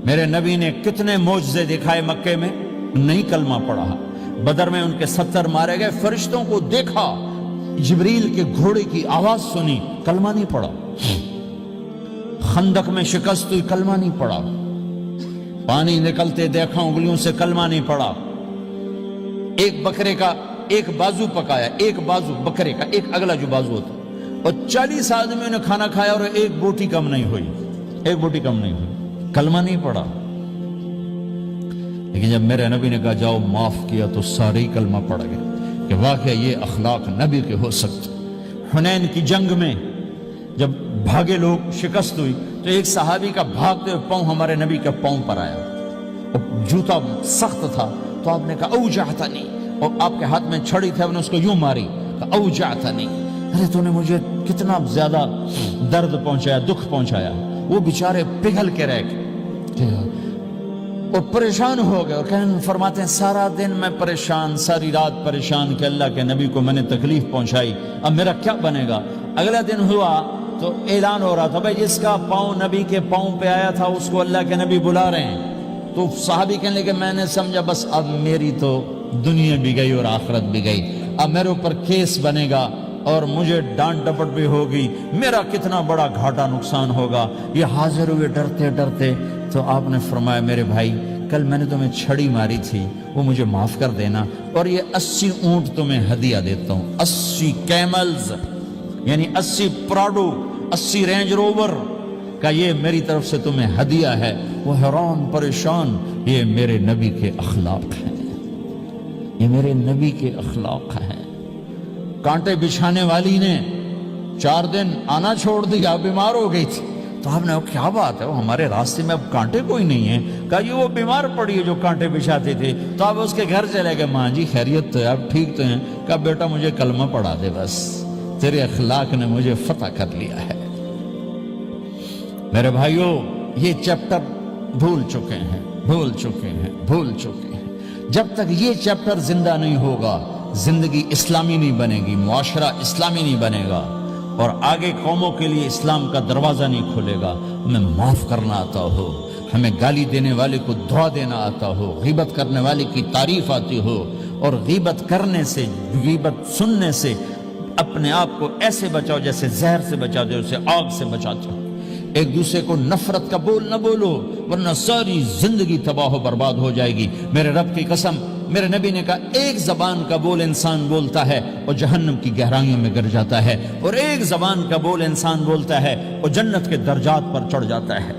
میرے نبی نے کتنے معجزے دکھائے مکے میں، نہیں کلمہ پڑھا۔ بدر میں ان کے 70 مارے گئے، فرشتوں کو دیکھا، جبریل کے گھوڑے کی آواز سنی، کلمہ نہیں پڑھا۔ خندق میں شکست ہوئی، کلمہ نہیں پڑھا۔ پانی نکلتے دیکھا انگلیوں سے، کلمہ نہیں پڑھا۔ ایک بکرے کا ایک بازو پکایا، ایک بازو بکرے کا، ایک اگلا جو بازو ہوتا، اور 40 آدمیوں نے کھانا کھایا اور ایک بوٹی کم نہیں ہوئی، ایک بوٹی کم نہیں ہوئی، کلمہ نہیں پڑھا۔ لیکن جب میرے نبی نے کہا جاؤ معاف کیا تو سارے ہی کلمہ پڑھ گئے کہ واقعہ یہ اخلاق نبی کے ہو سکتے۔ حنین کی جنگ میں جب بھاگے لوگ، شکست ہوئی، تو ایک صحابی کا بھاگتے ہوئے پاؤں ہمارے نبی کے پاؤں پر آیا، اور جوتا سخت تھا، تو آپ نے کہا اوجعتنی، اور آپ کے ہاتھ میں چھڑی تھی، آپ نے اس کو یوں ماری، کہا اوجعتنی، ارے تو نے مجھے کتنا زیادہ درد پہنچایا، دکھ پہنچایا۔ وہ بیچارے پگھل کے رہ گئے اور پریشان ہو گئے، اور فرماتے ہیں سارا دن میں پریشان، ساری رات پریشان کہ اللہ کے نبی کو میں نے تکلیف پہنچائی، اب میرا کیا بنے گا۔ اگلا دن ہوا تو اعلان ہو رہا تھا بھائی جس کا پاؤں نبی کے پاؤں پہ آیا تھا اس کو اللہ کے نبی بلا رہے ہیں۔ تو صحابی کہنے لگے میں نے سمجھا بس اب میری تو دنیا بھی گئی اور آخرت بھی گئی، اب میرے اوپر کیس بنے گا اور مجھے ڈانٹ ڈپٹ بھی ہوگی، میرا کتنا بڑا گھاٹا نقصان ہوگا۔ یہ حاضر ہوئے ڈرتے ڈرتے، تو آپ نے فرمایا میرے بھائی کل میں نے تمہیں چھڑی ماری تھی، وہ مجھے معاف کر دینا، اور یہ 80 اونٹ تمہیں ہدیہ دیتا ہوں، 80 کیملز یعنی 80 پراڈو، 80 رینج روور کا یہ میری طرف سے تمہیں ہدیہ ہے۔ وہ حیران پریشان، یہ میرے نبی کے اخلاق ہیں، یہ میرے نبی کے اخلاق ہیں۔ کانٹے بچھانے والی نے 4 دن آنا چھوڑ دیا، بیمار ہو گئی تھی، تو آپ نے کہا کیا بات ہے، وہ ہمارے راستے میں اب کانٹے کوئی نہیں ہیں، کہا یہ وہ بیمار پڑی ہے جو کانٹے بچھاتے تھے۔ تو آپ اس کے گھر چلے گئے، ماں جی خیریت تو ہے، آپ ٹھیک تو ہیں؟ کہا بیٹا مجھے کلمہ پڑھا دے، بس تیرے اخلاق نے مجھے فتح کر لیا ہے۔ میرے بھائیوں یہ چیپٹر بھول چکے ہیں، بھول چکے ہیں، بھول چکے ہیں۔ جب تک یہ چیپٹر زندہ نہیں ہوگا زندگی اسلامی نہیں بنے گی، معاشرہ اسلامی نہیں بنے گا، اور آگے قوموں کے لیے اسلام کا دروازہ نہیں کھلے گا۔ ہمیں معاف کرنا آتا ہو، ہمیں گالی دینے والے کو دعا دینا آتا ہو، غیبت کرنے والے کی تعریف آتی ہو، اور غیبت کرنے سے، غیبت سننے سے اپنے آپ کو ایسے بچاؤ جیسے زہر سے بچا دے، اسے آگ سے بچاتے ہو۔ ایک دوسرے کو نفرت کا بول نہ بولو، ورنہ ساری زندگی تباہ و برباد ہو جائے گی۔ میرے رب کی قسم، میرے نبی نے کہا ایک زبان کا بول انسان بولتا ہے اور جہنم کی گہرائیوں میں گر جاتا ہے، اور ایک زبان کا بول انسان بولتا ہے اور جنت کے درجات پر چڑھ جاتا ہے۔